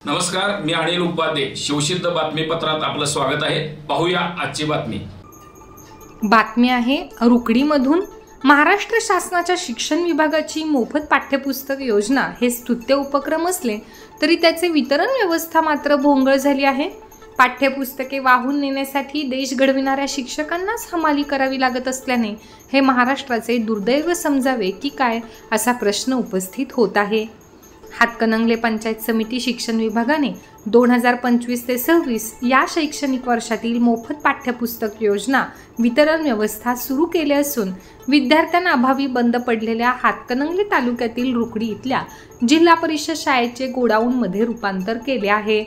नमस्कार, मी अनिल उपाध्ये. शिवसिद्ध बातमीपत्रात आपलं स्वागत आहे. पाहूया आजची बातमी. बातमी आहे रुकडीमधून. महाराष्ट्र शासनाच्या शिक्षण विभागाची मोफत पाठ्यपुस्तक योजना हे स्तुत्य उपक्रम असले तरी त्याचे वितरण व्यवस्था मात्र भोंगळ झाली आहे. पाठ्यपुस्तके वाहून नेण्यासाठी देश घडविणाऱ्या शिक्षकांनाच हमाली करावी लागत असल्याने हे महाराष्ट्राचे दुर्दैव समजावे की काय असा प्रश्न उपस्थित होत आहे. हातकणंगले पंचायत समिती शिक्षण विभागाने 2025 ते 26 या शैक्षणिक वर्षातील मोफत पाठ्यपुस्तक योजना वितरण व्यवस्था सुरू केली असून विद्यार्थ्यांना अभावी बंद पडलेल्या हातकणंगले तालुक्यातील रुकडी इथल्या जिल्हा परिषद शाळेचे गोडाऊनमध्ये रूपांतर केले आहे.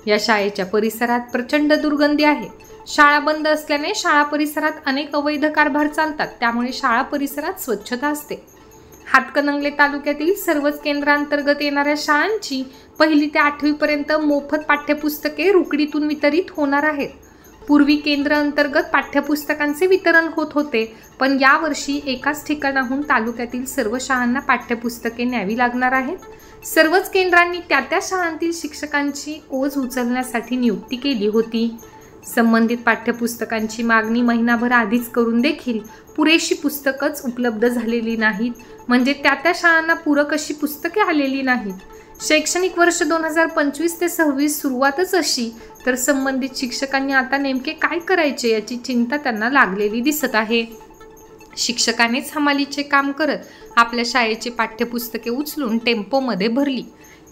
या शाळेच्या परिसरात प्रचंड दुर्गंधी आहे. शाळा बंद असल्याने शाळा परिसरात अनेक अवैध कारभार चालतात, त्यामुळे शाळा परिसरात स्वच्छता असते. हातकणंगले तालुक्यातील सर्वच केंद्रांतर्गत येणाऱ्या शाळांची 1ली ते 8वी पर्यंत मोफत पाठ्यपुस्तके रुकडीतून वितरित होणार आहेत. पूर्वी केंद्र अंतर्गत पाठ्यपुस्तकांचे वितरण होत होते, पण यावर्षी एकाच ठिकाणाहून तालुक्यातील सर्व शाळांना पाठ्यपुस्तके न्यावी लागणार आहेत. सर्वच केंद्रांनी त्या शाळांतील शिक्षकांची ओझ उचलण्यासाठी नियुक्ती केली होती. संबंधित पाठ्यपुस्तकांची मागणी महिनाभर आधीच करून देखील पुरेशी पुस्तकच उपलब्ध झालेली नाहीत, म्हणजे त्या शाळांना पूरक अशी पुस्तके आलेली नाहीत. शैक्षणिक वर्ष 2025 ते 26 सुरुवातच अशी, तर संबंधित शिक्षकांनी आता नेमके काय करायचे याची चिंता त्यांना लागलेली दिसत आहे. शिक्षकानेच हमालीचे काम करत आपल्या शाळेची पाठ्यपुस्तके उचलून टेम्पोमध्ये भरली.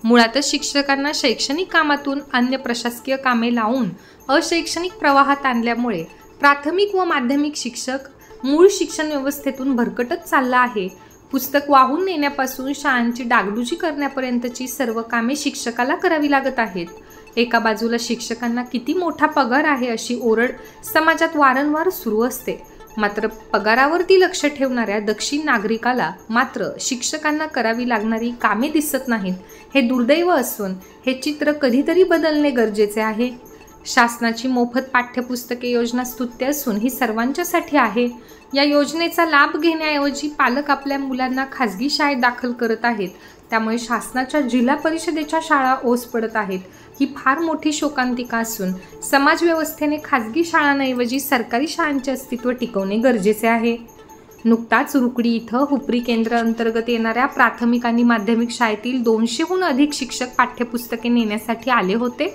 मुळातच शिक्षकांना शैक्षणिक कामातून अन्य प्रशासकीय कामे लावून अशैक्षणिक प्रवाहात आणल्यामुळे प्राथमिक व माध्यमिक शिक्षक मूळ शिक्षण व्यवस्थेतून भरकटत चालला आहे. पुस्तक वाहून नेण्यापासून शाळांची डागडुजी करण्यापर्यंतची सर्व कामे शिक्षकाला करावी लागत आहेत. एका बाजूला शिक्षकांना किती मोठा पगार आहे अशी ओरड समाजात वारंवार सुरू असते, मात्र पगारावरती लक्ष ठेवणाऱ्या दक्षिण नागरिकाला मात्र शिक्षकांना करावी लागणारी कामे दिसत नाहीत. हे दुर्दैव असून हे चित्र कधीतरी बदलणे गरजेचे आहे. शासनाची मोफत पाठ्यपुस्तके योजना स्तुत्य असून ही सर्वांच्यासाठी आहे. या योजनेचा लाभ घेण्याऐवजी पालक आपल्या मुलांना खाजगी शाळेत दाखल करत आहेत, त्यामुळे शासनाच्या जिल्हा परिषदेच्या शाळा ओस पडत आहेत. ही फार मोठी शोकांतिका असून समाज व्यवस्थेने खाजगी शाळांऐवजी सरकारी शाळांचे अस्तित्व टिकवणे गरजेचे आहे. नुकताच रुकडी इथं हुपरी केंद्र अंतर्गत येणाऱ्या प्राथमिक आणि माध्यमिक शाळेतील 200हून अधिक शिक्षक पाठ्यपुस्तके नेण्यासाठी आले होते.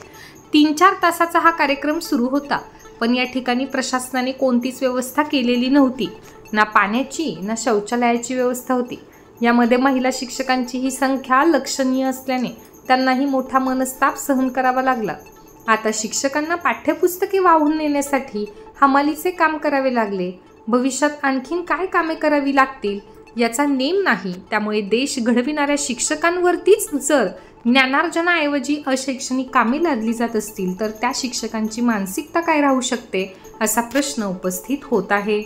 3-4 तासाचा हा कार्यक्रम सुरू होता, पण या ठिकाणी प्रशासनाने कोणतीच व्यवस्था केलेली नव्हती. ना पाण्याची ना शौचालयाची व्यवस्था होती. यामध्ये महिला शिक्षकांची ही संख्या लक्षणीय असल्याने त्यांनाही मोठा मनस्ताप सहन करावा लागला. आता शिक्षकांना पाठ्यपुस्तके वाहून नेण्यासाठी हमालीचे काम करावे लागले. भविष्यात आणखीन काय कामे करावी लागतील याचा नेम नाही. त्यामुळे देश घडविणाऱ्या शिक्षकांवरतीच जर ज्ञानार्जनाऐवजी अशैक्षणिक कामे लादली जात असतील तर त्या शिक्षकांची मानसिकता काय राहू शकते असा प्रश्न उपस्थित होत आहे.